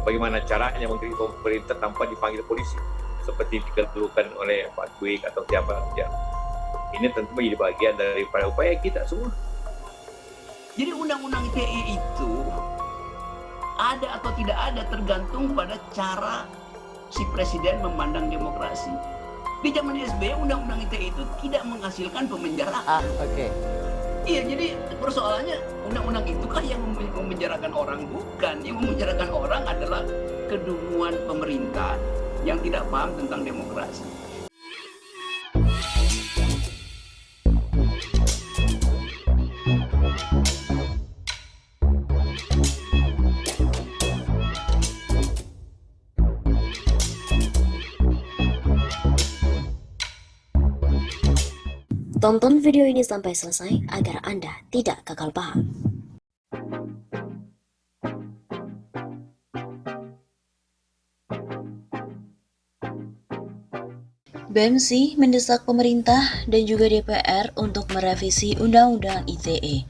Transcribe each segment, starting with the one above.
bagaimana caranya mengkritik pemerintah tanpa dipanggil polisi seperti dikeluhkan oleh Pak Kwik atau siapa saja. Ini tentu menjadi bagian daripada upaya kita semua. Jadi undang-undang ITE itu ada atau tidak ada tergantung pada cara si presiden memandang demokrasi. Di zaman SBY undang-undang ITE itu tidak menghasilkan pemenjaraan. Iya, jadi persoalannya undang-undang itu kan yang memenjarakan orang, bukan. Yang memenjarakan orang adalah kedunguan pemerintah yang tidak paham tentang demokrasi. Tonton video ini sampai selesai agar Anda tidak gagal paham. BEMSI mendesak pemerintah dan juga DPR untuk merevisi Undang-Undang ITE.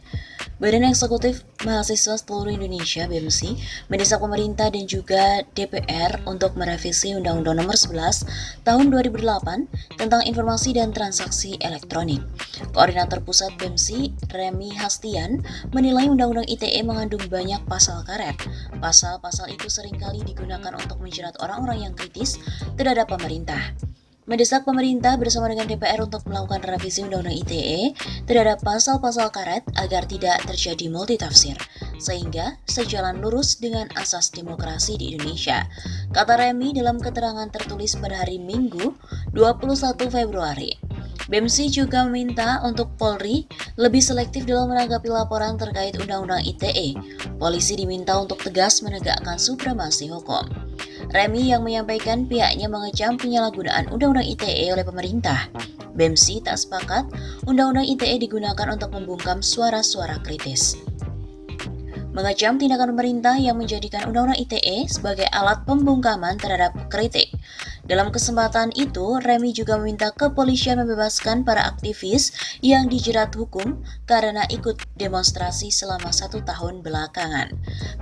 Badan Eksekutif Mahasiswa Seluruh Indonesia (BEMSI) mendesak pemerintah dan juga DPR untuk merevisi Undang-Undang Nomor 11 Tahun 2008 tentang Informasi dan Transaksi Elektronik. Koordinator Pusat BEMSI, Remi Hastian, menilai Undang-Undang ITE mengandung banyak pasal karet. Pasal-pasal itu seringkali digunakan untuk menjerat orang-orang yang kritis terhadap pemerintah. Mendesak pemerintah bersama dengan DPR untuk melakukan revisi Undang-Undang ITE terhadap pasal-pasal karet agar tidak terjadi multitafsir, sehingga sejalan lurus dengan asas demokrasi di Indonesia, kata Remi dalam keterangan tertulis pada hari Minggu 21 Februari. BEMSI juga meminta untuk Polri lebih selektif dalam menanggapi laporan terkait Undang-Undang ITE. Polisi diminta untuk tegas menegakkan supremasi hukum. Remi yang menyampaikan pihaknya mengecam penyalahgunaan Undang-Undang ITE oleh pemerintah. BEMSI tak sepakat Undang-Undang ITE digunakan untuk membungkam suara-suara kritis. Mengecam tindakan pemerintah yang menjadikan Undang-Undang ITE sebagai alat pembungkaman terhadap kritik. Dalam kesempatan itu, Remi juga meminta kepolisian membebaskan para aktivis yang dijerat hukum karena ikut demonstrasi selama 1 tahun belakangan.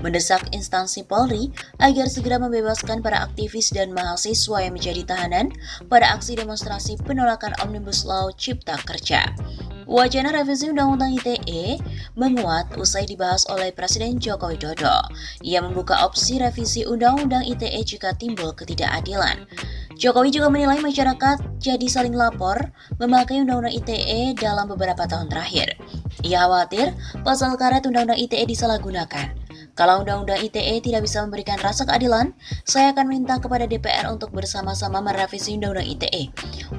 Mendesak instansi Polri agar segera membebaskan para aktivis dan mahasiswa yang menjadi tahanan pada aksi demonstrasi penolakan Omnibus Law Cipta Kerja. Wacana revisi Undang-Undang ITE menguat usai dibahas oleh Presiden Joko Widodo. Ia membuka opsi revisi Undang-Undang ITE jika timbul ketidakadilan. Jokowi juga menilai masyarakat jadi saling lapor memakai Undang-Undang ITE dalam beberapa tahun terakhir. Ia khawatir pasal karet Undang-Undang ITE disalahgunakan. Kalau Undang-Undang ITE tidak bisa memberikan rasa keadilan, saya akan minta kepada DPR untuk bersama-sama merevisi Undang-Undang ITE.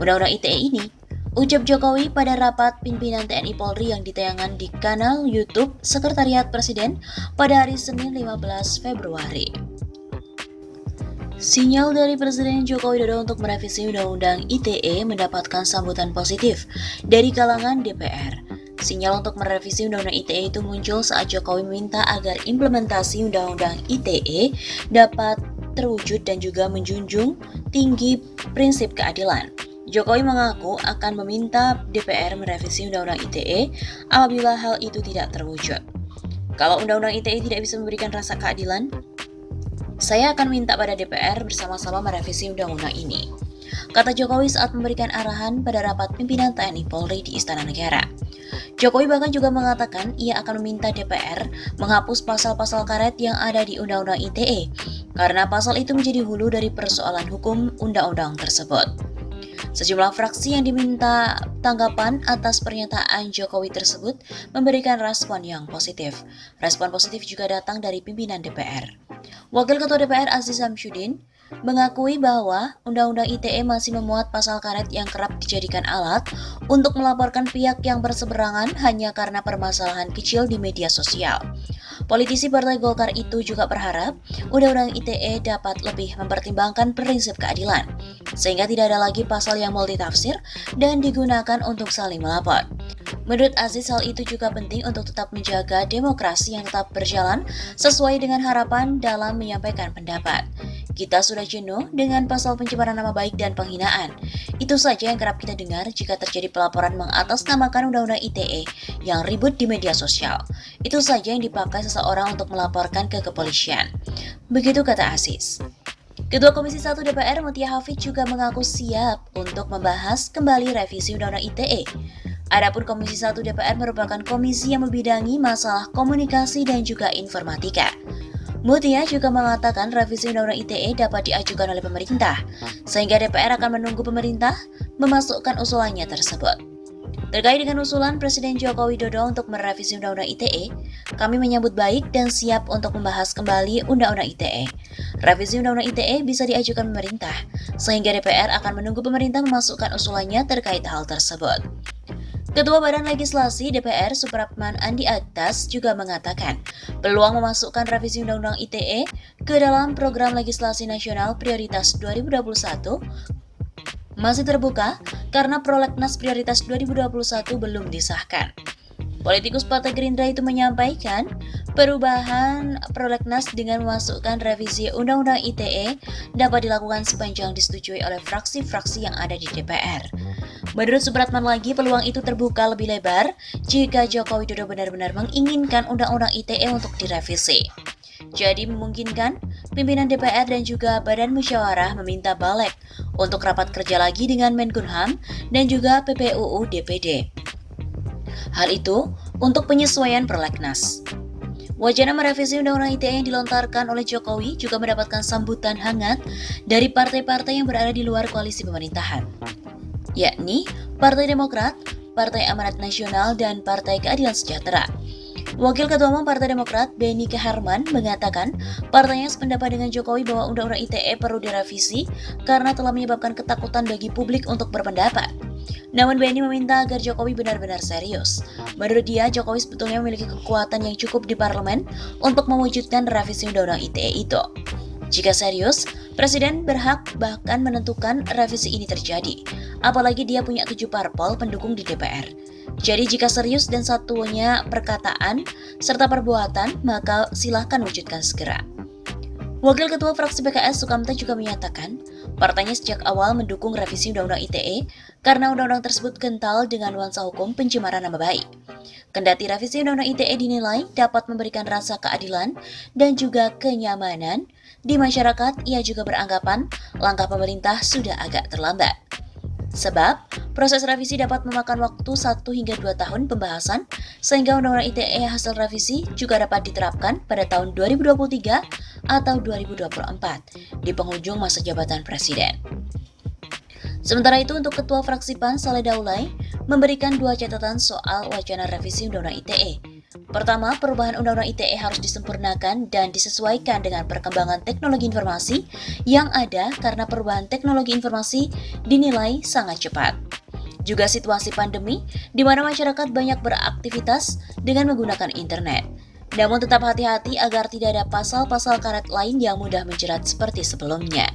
Undang-Undang ITE ini, ucap Jokowi pada rapat pimpinan TNI Polri yang ditayangkan di kanal YouTube Sekretariat Presiden pada hari Senin 15 Februari. Sinyal dari Presiden Joko Widodo untuk merevisi Undang-Undang ITE mendapatkan sambutan positif dari kalangan DPR. Sinyal untuk merevisi Undang-Undang ITE itu muncul saat Jokowi meminta agar implementasi Undang-Undang ITE dapat terwujud dan juga menjunjung tinggi prinsip keadilan. Jokowi mengaku akan meminta DPR merevisi Undang-Undang ITE apabila hal itu tidak terwujud. Kalau Undang-Undang ITE tidak bisa memberikan rasa keadilan, saya akan minta pada DPR bersama-sama merevisi Undang-Undang ini, kata Jokowi saat memberikan arahan pada rapat pimpinan TNI Polri di Istana Negara. Jokowi bahkan juga mengatakan ia akan meminta DPR menghapus pasal-pasal karet yang ada di Undang-Undang ITE, karena pasal itu menjadi hulu dari persoalan hukum undang-undang tersebut. Sejumlah fraksi yang diminta tanggapan atas pernyataan Jokowi tersebut memberikan respon yang positif. Respon positif juga datang dari pimpinan DPR. Wakil Ketua DPR Aziz Samsudin mengakui bahwa Undang-Undang ITE masih memuat pasal karet yang kerap dijadikan alat untuk melaporkan pihak yang berseberangan hanya karena permasalahan kecil di media sosial. Politisi Partai Golkar itu juga berharap Undang-Undang ITE dapat lebih mempertimbangkan prinsip keadilan, sehingga tidak ada lagi pasal yang multitafsir dan digunakan untuk saling melapor. Menurut Aziz, hal itu juga penting untuk tetap menjaga demokrasi yang tetap berjalan sesuai dengan harapan dalam menyampaikan pendapat. Kita sudah jenuh dengan pasal pencemaran nama baik dan penghinaan. Itu saja yang kerap kita dengar jika terjadi pelaporan mengatasnamakan Undang-Undang ITE yang ribut di media sosial. Itu saja yang dipakai seseorang untuk melaporkan ke kepolisian. Begitu kata Aziz. Ketua Komisi 1 DPR Mutia Hafid juga mengaku siap untuk membahas kembali revisi Undang-Undang ITE. Adapun Komisi 1 DPR merupakan komisi yang membidangi masalah komunikasi dan juga informatika. Mutia juga mengatakan revisi Undang-Undang ITE dapat diajukan oleh pemerintah, sehingga DPR akan menunggu pemerintah memasukkan usulannya tersebut. Terkait dengan usulan Presiden Joko Widodo untuk merevisi Undang-Undang ITE, kami menyambut baik dan siap untuk membahas kembali Undang-Undang ITE. Revisi Undang-Undang ITE bisa diajukan pemerintah, sehingga DPR akan menunggu pemerintah memasukkan usulannya terkait hal tersebut. Ketua Badan Legislasi DPR Supratman Andi Aktas juga mengatakan peluang memasukkan revisi Undang-Undang ITE ke dalam Program Legislasi Nasional Prioritas 2021 masih terbuka karena Prolegnas Prioritas 2021 belum disahkan. Politikus Partai Gerindra itu menyampaikan perubahan Prolegnas dengan memasukkan revisi Undang-Undang ITE dapat dilakukan sepanjang disetujui oleh fraksi-fraksi yang ada di DPR. Menurut Supratman lagi, peluang itu terbuka lebih lebar jika Joko Widodo benar-benar menginginkan Undang-Undang ITE untuk direvisi. Jadi memungkinkan pimpinan DPR dan juga Badan Musyawarah meminta Balek untuk rapat kerja lagi dengan Menkumham dan juga PPUU DPD. Hal itu untuk penyesuaian Prolegnas. Wacana merevisi Undang-Undang ITE yang dilontarkan oleh Jokowi juga mendapatkan sambutan hangat dari partai-partai yang berada di luar koalisi pemerintahan, yakni Partai Demokrat, Partai Amanat Nasional, dan Partai Keadilan Sejahtera. Wakil Ketua Umum Partai Demokrat, Benny Kaharman, mengatakan partainya sependapat dengan Jokowi bahwa Undang-Undang ITE perlu direvisi karena telah menyebabkan ketakutan bagi publik untuk berpendapat. Namun Benny meminta agar Jokowi benar-benar serius. Menurut dia, Jokowi sebetulnya memiliki kekuatan yang cukup di parlemen untuk mewujudkan revisi Undang-Undang ITE itu. Jika serius, Presiden berhak bahkan menentukan revisi ini terjadi. Apalagi dia punya 7 parpol pendukung di DPR. Jadi jika serius dan satunya perkataan serta perbuatan, maka silahkan wujudkan segera. Wakil Ketua Fraksi PKS Sukamta juga menyatakan, partainya sejak awal mendukung revisi Undang-Undang ITE karena undang-undang tersebut kental dengan nuansa hukum pencemaran nama baik. Kendati revisi Undang-Undang ITE dinilai dapat memberikan rasa keadilan dan juga kenyamanan di masyarakat, ia juga beranggapan langkah pemerintah sudah agak terlambat. Sebab, proses revisi dapat memakan waktu 1 hingga 2 tahun pembahasan, sehingga Undang-Undang ITE hasil revisi juga dapat diterapkan pada tahun 2023 atau 2024 di penghujung masa jabatan Presiden. Sementara itu, untuk Ketua Fraksi PAN Saleh Daulay memberikan 2 catatan soal wacana revisi Undang-Undang ITE. Pertama, perubahan Undang-Undang ITE harus disempurnakan dan disesuaikan dengan perkembangan teknologi informasi yang ada karena perubahan teknologi informasi dinilai sangat cepat. Juga situasi pandemi di mana masyarakat banyak beraktivitas dengan menggunakan internet. Namun tetap hati-hati agar tidak ada pasal-pasal karet lain yang mudah menjerat seperti sebelumnya.